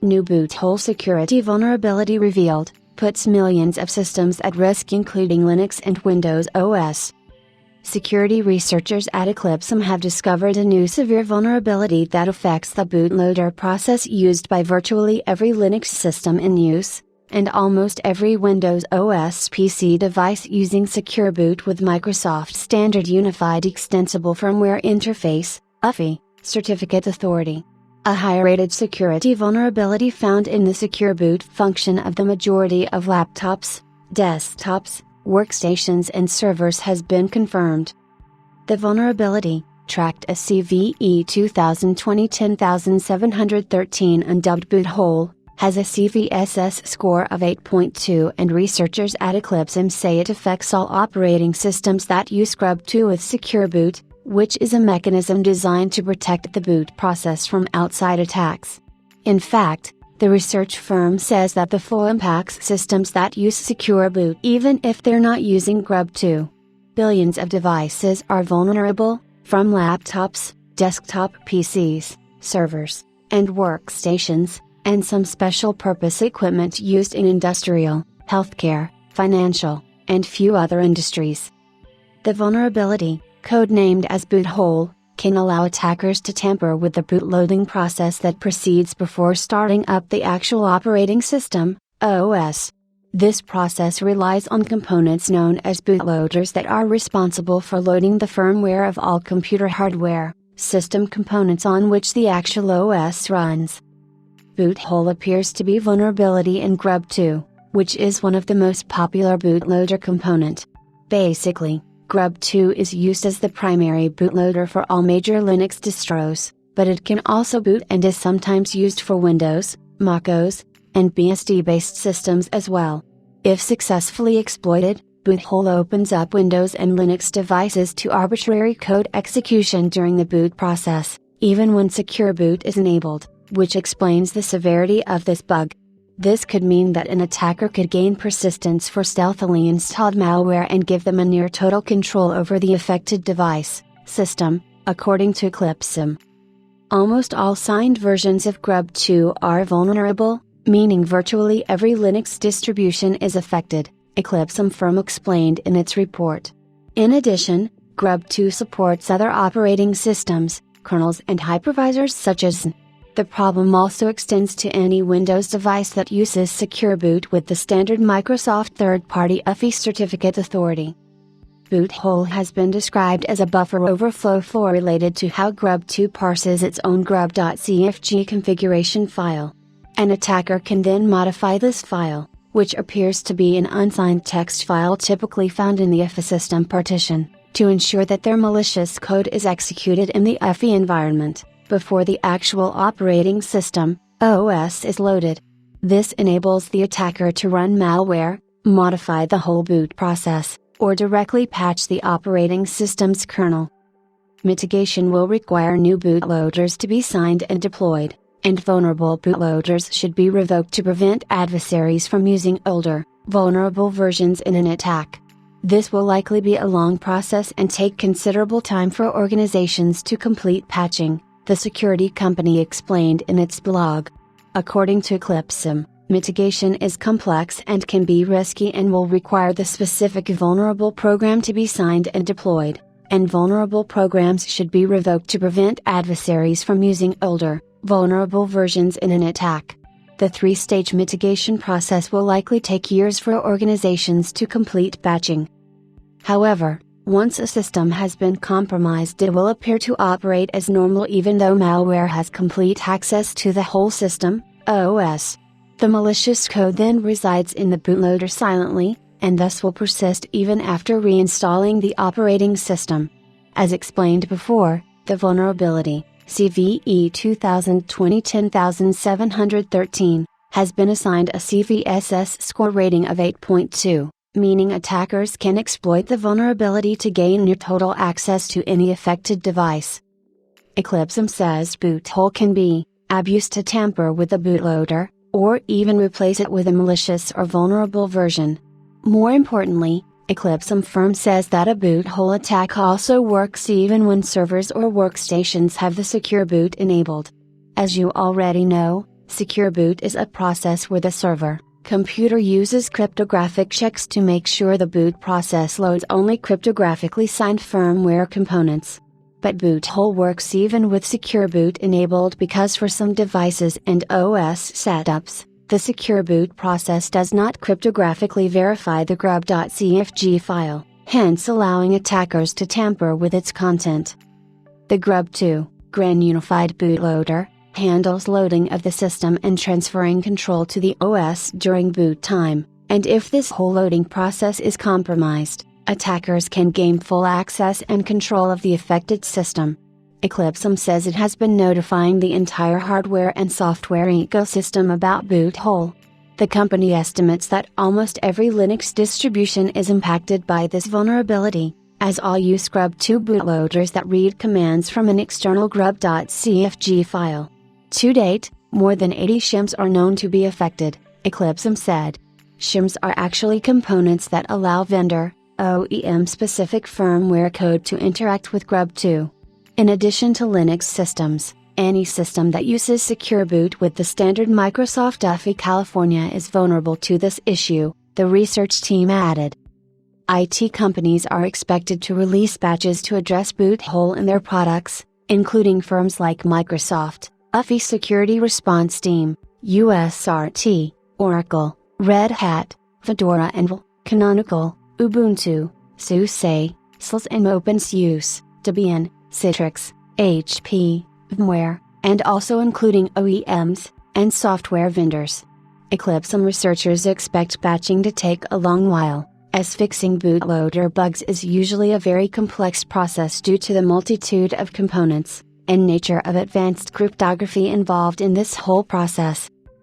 New BootHole security vulnerability revealed, puts millions of systems at risk including Linux and Windows OS. Security researchers at Eclipsum have discovered a new severe vulnerability that affects the bootloader process used by virtually every Linux system in use, and almost every Windows OS PC device using Secure Boot with Microsoft Standard Unified Extensible Firmware Interface, UEFI, Certificate Authority. A high-rated security vulnerability found in the Secure Boot function of the majority of laptops, desktops, workstations and servers has been confirmed. The vulnerability, tracked as CVE 2020-10713 and dubbed BootHole, has a CVSS score of 8.2 and researchers at Eclipsum say it affects all operating systems that use Grub2 with Secure Boot, which is a mechanism designed to protect the boot process from outside attacks. In fact, the research firm says that the full impacts systems that use Secure Boot even if they're not using Grub2. Billions of devices are vulnerable, from laptops, desktop PCs, servers, and workstations, and some special purpose equipment used in industrial, healthcare, financial, and few other industries. The vulnerability, codenamed as BootHole, can allow attackers to tamper with the bootloading process that proceeds before starting up the actual operating system, OS. This process relies on components known as bootloaders that are responsible for loading the firmware of all computer hardware, system components on which the actual OS runs. BootHole appears to be vulnerability in Grub2, which is one of the most popular bootloader component. Basically, Grub2 is used as the primary bootloader for all major Linux distros, but it can also boot and is sometimes used for Windows, MacOS, and BSD-based systems as well. If successfully exploited, BootHole opens up Windows and Linux devices to arbitrary code execution during the boot process, even when Secure Boot is enabled, which explains the severity of this bug. This could mean that an attacker could gain persistence for stealthily installed malware and give them a near total control over the affected device, system, according to Eclipsum. Almost all signed versions of Grub2 are vulnerable, meaning virtually every Linux distribution is affected, Eclipsum firm explained in its report. In addition, Grub2 supports other operating systems, kernels and hypervisors such as The problem also extends to any Windows device that uses Secure Boot with the standard Microsoft third-party UEFI certificate authority. BootHole has been described as a buffer overflow flaw related to how Grub2 parses its own grub.cfg configuration file. An attacker can then modify this file, which appears to be an unsigned text file typically found in the UEFI system partition, to ensure that their malicious code is executed in the UEFI environment before the actual operating system, OS, is loaded. This enables the attacker to run malware, modify the whole boot process, or directly patch the operating system's kernel. Mitigation will require new bootloaders to be signed and deployed, and vulnerable bootloaders should be revoked to prevent adversaries from using older, vulnerable versions in an attack. This will likely be a long process and take considerable time for organizations to complete patching, the security company explained in its blog. According to Eclipsum, mitigation is complex and can be risky and will require the specific vulnerable program to be signed and deployed, and vulnerable programs should be revoked to prevent adversaries from using older, vulnerable versions in an attack. The three-stage mitigation process will likely take years for organizations to complete patching. However, once a system has been compromised, it will appear to operate as normal even though malware has complete access to the whole system, OS. The malicious code then resides in the bootloader silently, and thus will persist even after reinstalling the operating system. As explained before, the vulnerability, CVE 2020-10713, has been assigned a CVSS score rating of 8.2. Meaning attackers can exploit the vulnerability to gain near total access to any affected device. Eclipsum says BootHole can be abused to tamper with the bootloader, or even replace it with a malicious or vulnerable version. More importantly, Eclipsum firm says that a BootHole attack also works even when servers or workstations have the Secure Boot enabled. As you already know, Secure boot is a process where the server computer uses cryptographic checks to make sure the boot process loads only cryptographically signed firmware components. But BootHole works even with Secure Boot enabled because for some devices and OS setups, the Secure Boot process does not cryptographically verify the grub.cfg file, hence allowing attackers to tamper with its content. The grub2, GRAN Unified Bootloader, handles loading of the system and transferring control to the OS during boot time, and if this whole loading process is compromised, attackers can gain full access and control of the affected system. Eclipsum says it has been notifying the entire hardware and software ecosystem about BootHole. The company estimates that almost every Linux distribution is impacted by this vulnerability, as all use grub2 bootloaders that read commands from an external grub.cfg file. To date, more than 80 shims are known to be affected, Eclipsum said. Shims are actually components that allow vendor, OEM-specific firmware code to interact with grub2. In addition to Linux systems, any system that uses Secure Boot with the standard Microsoft UEFI California is vulnerable to this issue, the research team added. IT companies are expected to release patches to address BootHole in their products, including firms like Microsoft, UEFI Security Response Team, USRT, Oracle, Red Hat, Fedora and Canonical, Ubuntu, SUSE, SLS and OpenSUSE, Debian, Citrix, HP, VMware, and also including OEMs, and software vendors. Eclipsum researchers expect patching to take a long while, as fixing bootloader bugs is usually a very complex process due to the multitude of components and nature of advanced cryptography involved in this whole process.